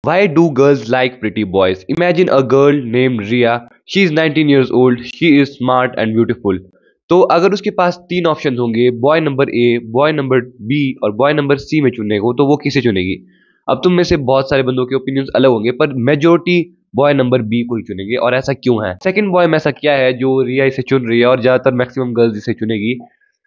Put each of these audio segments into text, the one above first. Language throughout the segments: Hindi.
Why do girls like pretty boys? Imagine a girl named Ria. She is 19 years old. She is smart and beautiful. तो अगर उसके पास तीन ऑप्शन होंगे, boy number A, boy number B और बॉय नंबर सी में चुनने को, तो वो किसे चुनेगी? अब तुम में से बहुत सारे बंदों के ओपिनियंस अलग होंगे, पर मेजोरिटी बॉय नंबर बी को ही चुनेंगे। और ऐसा क्यों है? सेकंड बॉय में ऐसा क्या है जो रिया इसे चुन रही है और ज्यादातर मैक्सिमम गर्ल्स इसे चुनेगी?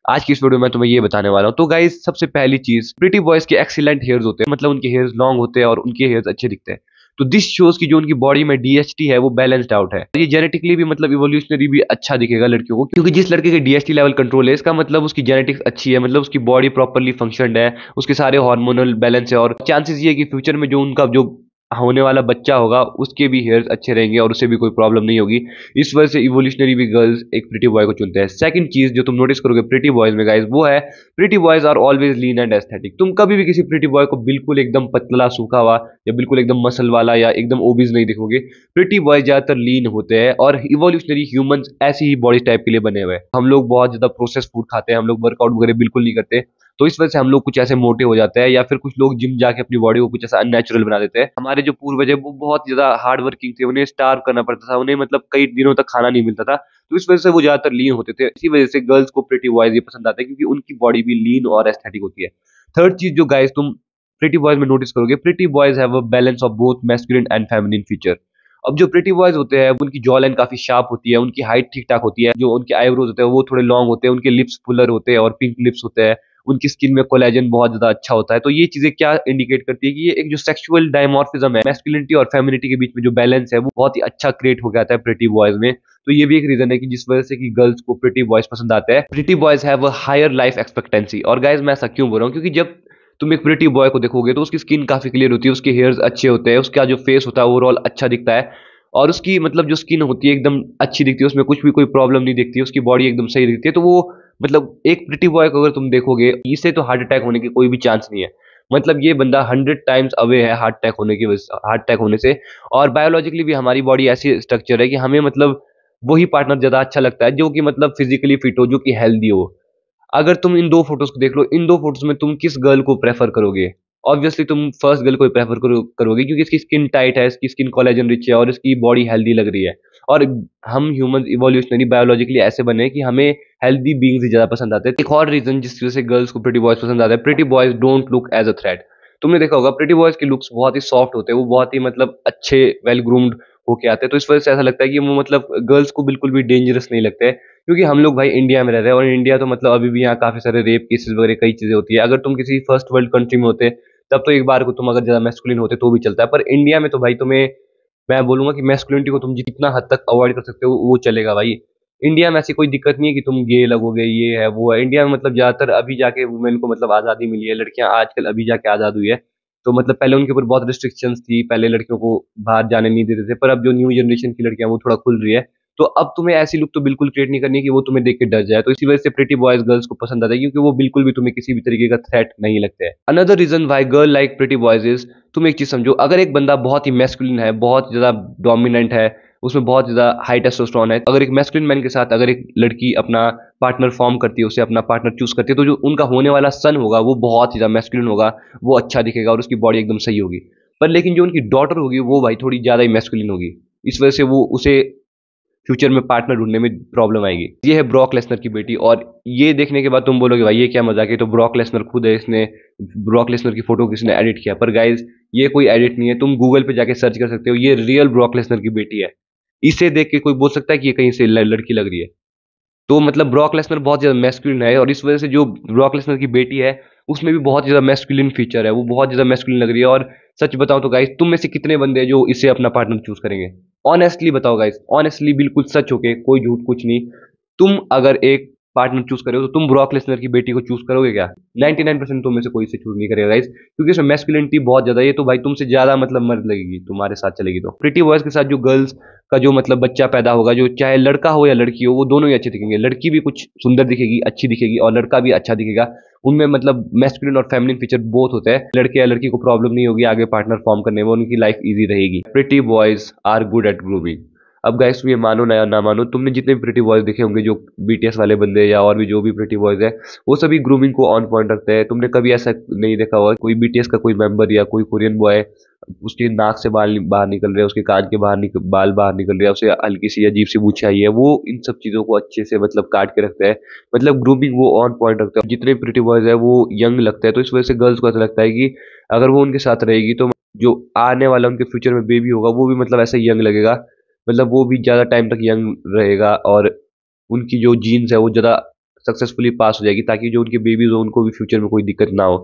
आज की इस वीडियो में तुम्हें ये बताने वाला हूँ। तो गाइस, सबसे पहली चीज, प्रीटी बॉयज के एक्सीलेंट हेयर्स होते हैं, मतलब उनके हेयर्स लॉन्ग होते हैं और उनके हेयर्स अच्छे दिखते हैं। तो दिस शोज की जो उनकी बॉडी में डीएचटी है वो बैलेंस्ड आउट है। ये जेनेटिकली भी मतलब इवोल्यूशनरी भी अच्छा दिखेगा लड़कियों को, क्योंकि जिस लड़के के डीएचटी लेवल कंट्रोल है, इसका मतलब उसकी जेनेटिक्स अच्छी है, मतलब उसकी बॉडी प्रॉपर्ली फंक्शनड है, उसके सारे हार्मोनल बैलेंस है और चांसेस ये है कि फ्यूचर में जो उनका जो होने वाला बच्चा होगा उसके भी हेयर्स अच्छे रहेंगे और उसे भी कोई प्रॉब्लम नहीं होगी। इस वजह से इवोल्यूशनरी भी गर्ल्स एक प्रीटी बॉय को चुनते हैं। सेकंड चीज जो तुम नोटिस करोगे प्रीटी बॉयज में गाइस, वो है pretty boys are always lean and aesthetic. तुम कभी भी किसी प्रीटी बॉय को बिल्कुल एकदम पतला सूखा हुआ या बिल्कुल एकदम मसल वाला या एकदम ओबीज नहीं दिखोगे। प्रीटी बॉय ज्यादातर लीन होते हैं और इवोल्यूशनरी ह्यूमंस ऐसी ही बॉडी टाइप के लिए बने हुए हैं। हम लोग बहुत ज्यादा प्रोसेस फूड खाते हैं, हम लोग वर्कआउट वगैरह बिल्कुल नहीं करते, तो इस वजह से हम लोग कुछ ऐसे मोटे हो जाते हैं, या फिर कुछ लोग जिम जाके अपनी बॉडी को कुछ ऐसा अननेचुरल बना देते हैं। हमारे जो पूर्वज है वो बहुत ज्यादा हार्ड वर्किंग थे, उन्हें स्टार्व करना पड़ता था, उन्हें मतलब कई दिनों तक खाना नहीं मिलता था, तो इस वजह से वो ज्यादातर लीन होते थे। इसी वजह से गर्ल्स को प्रीटी बॉयज ये पसंद आते हैं, क्योंकि उनकी बॉडी भी लीन और एस्थेटिक होती है। थर्ड चीज जो गाइस तुम प्रीटी बॉयज में नोटिस करोगे, pretty boys have a balance of both masculine and feminine feature. अब जो प्रीटी बॉयज होते हैं उनकी जॉ लाइन काफी शार्प होती है, उनकी हाइट ठीक ठाक होती है, जो उनके आईब्रोज होते हैं वो थोड़े लॉन्ग होते हैं, उनके लिप्स फुलर होते हैं और पिंक लिप्स होते हैं, उनकी स्किन में कोलेजन बहुत ज्यादा अच्छा होता है। तो ये चीजें क्या इंडिकेट करती है कि ये एक जो सेक्सुअल डायमॉर्फिज्म है, मैस्कुलिनिटी और फेमिनिटी के बीच में जो बैलेंस है वो बहुत ही अच्छा क्रिएट हो जाता है प्रीटी बॉयज में। तो ये भी एक रीजन है कि जिस वजह से कि गर्ल्स को प्रीटी बॉयज पसंद आते हैं। Pretty boys have a higher life expectancy. और गाइज मैं ऐसा क्यों बोल रहा हूँ, क्योंकि जब तुम एक प्रीटी बॉय को देखोगे तो उसकी स्किन काफी क्लियर होती है, उसके हेयर्स अच्छे होते हैं, उसका जो फेस होता है ओवरऑल अच्छा दिखता है, और उसकी मतलब जो स्किन होती है एकदम अच्छी दिखती है, उसमें कुछ भी कोई प्रॉब्लम नहीं दिखती है, उसकी बॉडी एकदम सही दिखती है। तो वो मतलब एक प्रिटी बॉय को अगर तुम देखोगे, इसे तो हार्ट अटैक होने की कोई भी चांस नहीं है। मतलब ये बंदा 100 टाइम्स अवे है हार्ट अटैक होने की हार्ट अटैक होने से। और बायोलॉजिकली भी हमारी बॉडी ऐसी स्ट्रक्चर है कि हमें मतलब वही पार्टनर ज्यादा अच्छा लगता है जो कि मतलब फिजिकली फिट हो, जो कि हेल्दी हो। अगर तुम इन दो फोटोज को देख लो, इन दो फोटोज में तुम किस गर्ल को प्रेफर करोगे? ऑब्वियसली तुम फर्स्ट गर्ल को प्रेफर करोगे, क्योंकि इसकी स्किन टाइट है, इसकी स्किन कोलेजन रिच है और इसकी बॉडी हेल्दी लग रही है। और हम ह्यूमन इवोल्यूशनरी बायोलॉजिकली ऐसे बने हैं कि हमें हेल्दी बींग्स ही ज्यादा पसंद आते हैं। एक और रीजन जिस वजह से गर्ल्स को प्रिटी बॉयज पसंद आता है, pretty boys don't look as a threat. तुमने देखा होगा प्रिटी बॉयज के लुक्स बहुत ही सॉफ्ट होते हैं, वो बहुत ही मतलब अच्छे वेल ग्रूम्ड होके आते हैं, तो इस वजह से ऐसा लगता है कि वो मतलब गर्ल्स को बिल्कुल भी डेंजरस नहीं लगते हैं। क्योंकि हम लोग भाई इंडिया में रह रहे हैं और इंडिया तो मतलब अभी भी यहाँ काफी सारे रेप केसेस वगैरह कई चीजें होती है। अगर तुम किसी फर्स्ट वर्ल्ड कंट्री में होते तब तो एक बार को तुम अगर ज्यादा मैस्कुलिन होते तो भी चलता है, पर इंडिया में तो भाई तुम्हें, मैं बोलूंगा कि मैस्कुलिनिटी को तुम जितना हद तक अवॉइड कर सकते हो वो चलेगा भाई। इंडिया में ऐसी कोई दिक्कत नहीं है कि तुम गे लगोगे, ये है वो है। इंडिया में मतलब ज्यादातर अभी जाके वुमेन को मतलब आजादी मिली है, लड़कियां आजकल अभी जाके आजाद हुई है। तो मतलब पहले उनके ऊपर बहुत रिस्ट्रिक्शंस थी, पहले लड़कियों को बाहर जाने नहीं देते थे, पर अब जो न्यू जनरेशन की लड़कियां वो थोड़ा खुल रही है। तो अब तुम्हें ऐसी लुक तो बिल्कुल क्रिएट नहीं करनी है कि वो तुम्हें देख के डर जाए। तो इसी वजह से प्रिटी बॉयज गर्ल्स को पसंद आता है, क्योंकि वो बिल्कुल भी तुम्हें किसी भी तरीके का थ्रेट नहीं लगता है। Another reason why girl like pretty boys is, तुम एक चीज समझो, अगर एक बंदा बहुत ही मैस्कुलिन है, बहुत ज्यादा डोमिनेंट है, उसमें बहुत ज्यादा हाई टेस्टोस्टेरोन है, अगर एक मैस्कुलिन मैन के साथ अगर एक लड़की अपना पार्टनर फॉर्म करती है, उसे अपना पार्टनर चूज करती है, तो जो उनका होने वाला सन होगा वो बहुत ही ज्यादा मैस्कुलिन होगा, वो अच्छा दिखेगा और उसकी बॉडी एकदम सही होगी। पर लेकिन जो उनकी डॉटर होगी वो भाई थोड़ी ज्यादा ही मैस्कुलिन होगी, इस वजह से वो उसे फ्यूचर में पार्टनर ढूंढने में प्रॉब्लम आएगी। ये है ब्रॉक लेसनर की बेटी। और ये देखने के बाद तुम बोलोगे भाई ये क्या मजाक है, तो ब्रॉक लेसनर खुद है, इसने ब्रॉक लेसनर की फोटो किसने एडिट किया? पर गाइज ये कोई एडिट नहीं है, तुम गूगल पे जाके सर्च कर सकते हो, ये रियल ब्रॉक लेसनर की बेटी है। इसे देख के कोई बोल सकता है कि ये कहीं से लड़की लग रही है? तो मतलब ब्रॉक लेसनर बहुत ज्यादा मैस्कुलिन है, और इस वजह से जो ब्रॉक लेसनर की बेटी है उसमें भी बहुत ज्यादा मैस्कुलिन फीचर है, वो बहुत ज्यादा मैस्कुलिन लग रही है। और सच बताओ तो गाइस, तुम में से कितने बंदे हैं जो इसे अपना पार्टनर चूज करेंगे? ऑनेस्टली बताओ गाइस, ऑनेस्टली बिल्कुल सच होके, कोई झूठ कुछ नहीं। तुम अगर एक पार्टनर चूज करो तो तुम ब्रॉक लेसनर की बेटी को चूज करोगे क्या? 99% तुम में से कोई इसे चूज नहीं करेगा गाइस, क्योंकि इसमें मैस्कुलिनिटी बहुत ज्यादा है। ये तो भाई तुमसे ज्यादा मतलब मर्द लगेगी तुम्हारे साथ चलेगी। तो प्रिटी बॉयज के साथ जो गर्ल्स का जो मतलब बच्चा पैदा होगा, जो चाहे लड़का हो या लड़की हो, वो दोनों ही अच्छे दिखेंगे। लड़की भी कुछ सुंदर दिखेगी, अच्छी दिखेगी, और लड़का भी अच्छा दिखेगा। उनमें मतलब मैस्कुलिन और फेमिनिन फीचर बोथ होते हैं। लड़के या लड़की को प्रॉब्लम नहीं होगी आगे पार्टनर फॉर्म करने में, उनकी लाइफ इजी रहेगी। Pretty boys are good at grooming. अब गाइस तुम ये मानो ना या ना मानो, तुमने जितने भी प्रिटी बॉयज देखे होंगे, जो बीटीएस वाले बंदे या और भी जो भी प्रिटी बॉयज है, वो सभी ग्रूमिंग को ऑन पॉइंट रखते हैं। तुमने कभी ऐसा नहीं देखा होगा कोई बीटीएस का कोई मेंबर या कोई कोरियन बॉय उसके नाक से बाल बाहर निकल रहे हैं, उसके कान के बाल बाहर निकल रहे हैं, उसे हल्की सी अजीब सी मूछें आई है, वो इन सब चीज़ों को अच्छे से मतलब काट के रखता है। मतलब ग्रूमिंग वो ऑन पॉइंट रखता है। जितने प्रिटी बॉयज है वो यंग लगता है, तो इस वजह से गर्ल्स को ऐसा लगता है कि अगर वो उनके साथ रहेगी तो जो आने वाला उनके फ्यूचर में बेबी होगा वो भी मतलब ऐसा यंग लगेगा। मतलब वो भी ज़्यादा टाइम तक यंग रहेगा और उनकी जो जीन्स है वो ज़्यादा सक्सेसफुली पास हो जाएगी, ताकि जो उनके बेबीज हो उनको भी फ्यूचर में कोई दिक्कत ना हो।